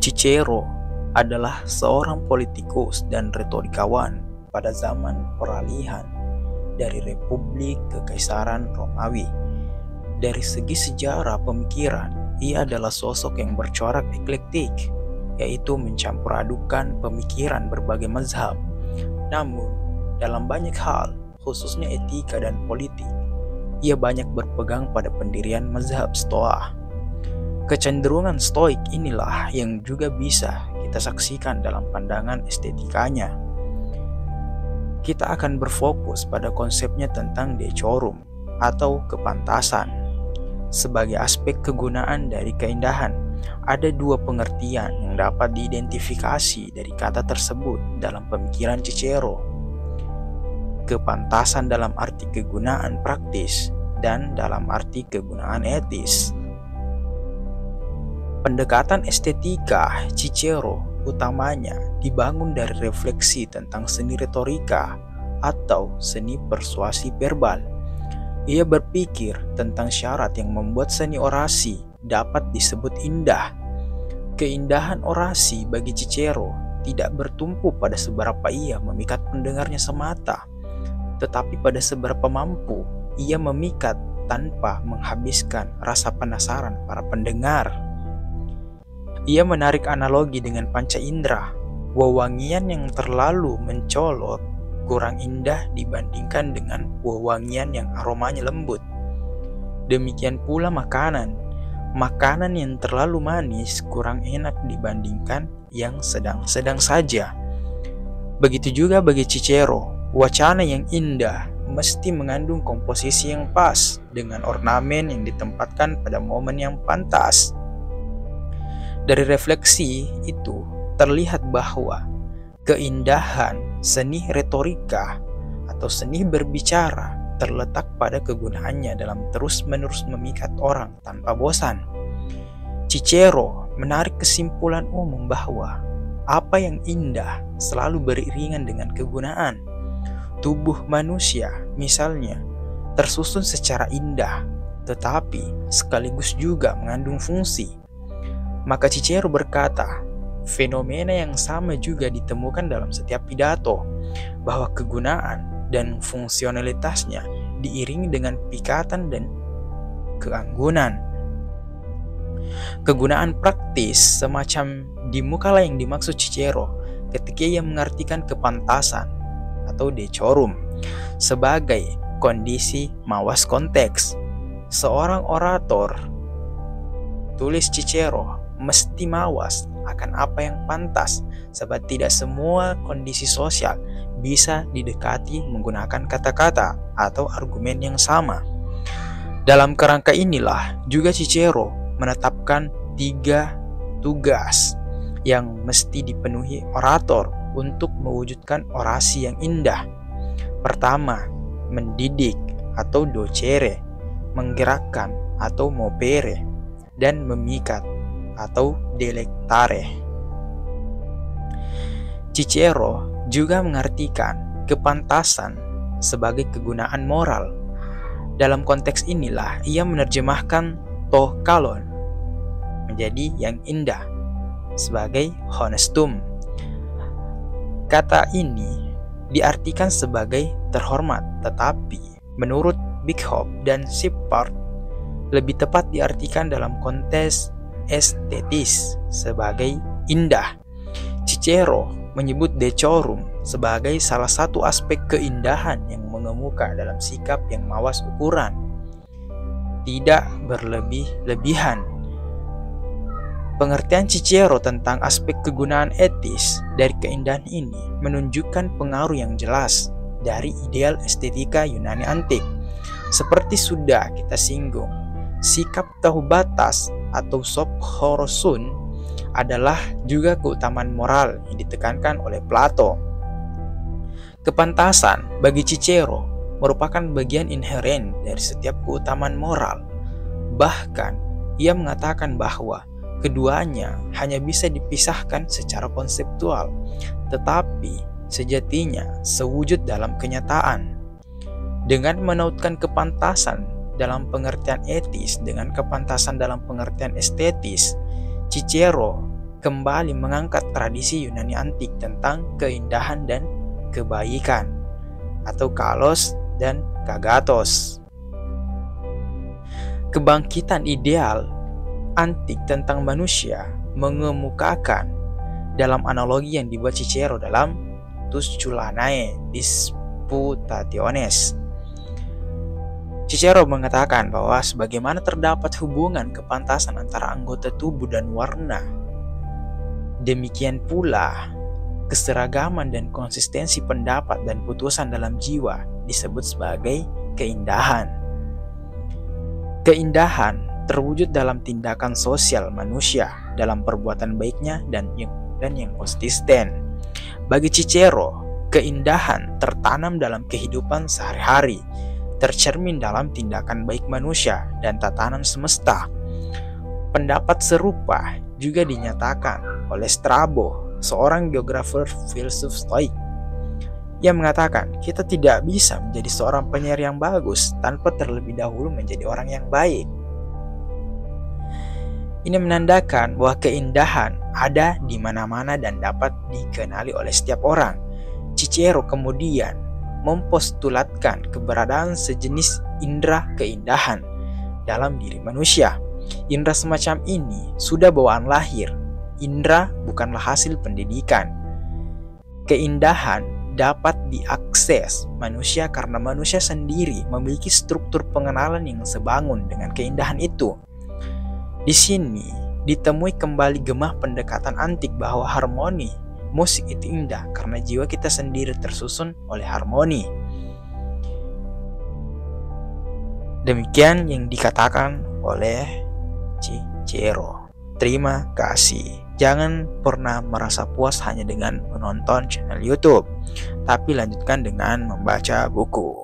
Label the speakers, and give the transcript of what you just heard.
Speaker 1: Cicero adalah seorang politikus dan retorikawan pada zaman peralihan dari Republik Kekaisaran Romawi. Dari segi sejarah pemikiran, ia adalah sosok yang bercorak eklektik, yaitu mencampur adukan pemikiran berbagai mazhab. Namun, dalam banyak hal, khususnya etika dan politik, ia banyak berpegang pada pendirian mazhab Stoa. Kecenderungan stoik inilah yang juga bisa kita saksikan dalam pandangan estetikanya. Kita akan berfokus pada konsepnya tentang decorum atau kepantasan. Sebagai aspek kegunaan dari keindahan, ada dua pengertian yang dapat diidentifikasi dari kata tersebut dalam pemikiran Cicero. Kepantasan dalam arti kegunaan praktis dan dalam arti kegunaan etis. Pendekatan estetika Cicero utamanya dibangun dari refleksi tentang seni retorika atau seni persuasi verbal. Ia berpikir tentang syarat yang membuat seni orasi dapat disebut indah. Keindahan orasi bagi Cicero tidak bertumpu pada seberapa ia memikat pendengarnya semata, tetapi pada seberapa mampu ia memikat tanpa menghabiskan rasa penasaran para pendengar. Ia menarik analogi dengan panca indera, wewangian yang terlalu mencolok kurang indah dibandingkan dengan wewangian yang aromanya lembut. Demikian pula makanan yang terlalu manis kurang enak dibandingkan yang sedang-sedang saja. Begitu juga bagi Cicero, wacana yang indah mesti mengandung komposisi yang pas dengan ornamen yang ditempatkan pada momen yang pantas. Dari refleksi itu terlihat bahwa keindahan seni retorika atau seni berbicara terletak pada kegunaannya dalam terus-menerus memikat orang tanpa bosan. Cicero menarik kesimpulan umum bahwa apa yang indah selalu beriringan dengan kegunaan. Tubuh manusia, misalnya, tersusun secara indah, tetapi sekaligus juga mengandung fungsi. Maka Cicero berkata, fenomena yang sama juga ditemukan dalam setiap pidato, bahwa kegunaan dan fungsionalitasnya diiringi dengan pikatan dan keanggunan. Kegunaan praktis semacam di mukalah yang dimaksud Cicero ketika ia mengartikan kepantasan atau decorum sebagai kondisi mawas konteks. Seorang orator, tulis Cicero, mesti mawas akan apa yang pantas, sebab tidak semua kondisi sosial bisa didekati menggunakan kata-kata atau argumen yang sama. Dalam kerangka inilah juga Cicero menetapkan 3 tugas yang mesti dipenuhi orator untuk mewujudkan orasi yang indah. Pertama, mendidik atau docere, menggerakkan atau movere, dan memikat atau delectare. Cicero juga mengartikan kepantasan sebagai kegunaan moral. Dalam konteks inilah ia menerjemahkan to kalon menjadi yang indah sebagai honestum. Kata ini diartikan sebagai terhormat, tetapi menurut Bighop dan Shepard lebih tepat diartikan dalam konteks estetis sebagai indah. Cicero menyebut decorum sebagai salah satu aspek keindahan yang mengemuka dalam sikap yang mawas ukuran, tidak berlebih-lebihan. Pengertian Cicero tentang aspek kegunaan etis dari keindahan ini menunjukkan pengaruh yang jelas dari ideal estetika Yunani antik. Seperti sudah kita singgung, sikap tahu batas atau sophorosun adalah juga keutamaan moral yang ditekankan oleh Plato. Kepantasan bagi Cicero merupakan bagian inheren dari setiap keutamaan moral. Bahkan, ia mengatakan bahwa keduanya hanya bisa dipisahkan secara konseptual, tetapi sejatinya sewujud dalam kenyataan. Dengan menautkan kepantasan dalam pengertian etis dengan kepantasan dalam pengertian estetis, Cicero kembali mengangkat tradisi Yunani antik tentang keindahan dan kebaikan, atau kalos dan kagatos. Kebangkitan ideal antik tentang manusia mengemukakan dalam analogi yang dibuat Cicero dalam Tusculanae Disputationes. Cicero mengatakan bahwa sebagaimana terdapat hubungan kepantasan antara anggota tubuh dan warna, demikian pula keseragaman dan konsistensi pendapat dan putusan dalam jiwa disebut sebagai keindahan. Keindahan terwujud dalam tindakan sosial manusia, dalam perbuatan baiknya dan yang konsisten. Bagi Cicero, keindahan tertanam dalam kehidupan sehari-hari, tercermin dalam tindakan baik manusia dan tatanan semesta. Pendapat serupa juga dinyatakan oleh Strabo, seorang geografer filsuf Stoik, yang mengatakan kita tidak bisa menjadi seorang penyair yang bagus tanpa terlebih dahulu menjadi orang yang baik. Ini menandakan bahwa keindahan ada di mana-mana dan dapat dikenali oleh setiap orang. Cicero kemudian mempostulatkan keberadaan sejenis indera keindahan dalam diri manusia. Indera semacam ini sudah bawaan lahir. Indera bukanlah hasil pendidikan. Keindahan dapat diakses manusia karena manusia sendiri memiliki struktur pengenalan yang sebangun dengan keindahan itu. Di sini ditemui kembali gemah pendekatan antik bahwa harmoni musik itu indah karena jiwa kita sendiri tersusun oleh harmoni. Demikian yang dikatakan oleh Cicero. Terima kasih. Jangan pernah merasa puas hanya dengan menonton channel YouTube, tapi lanjutkan dengan membaca buku.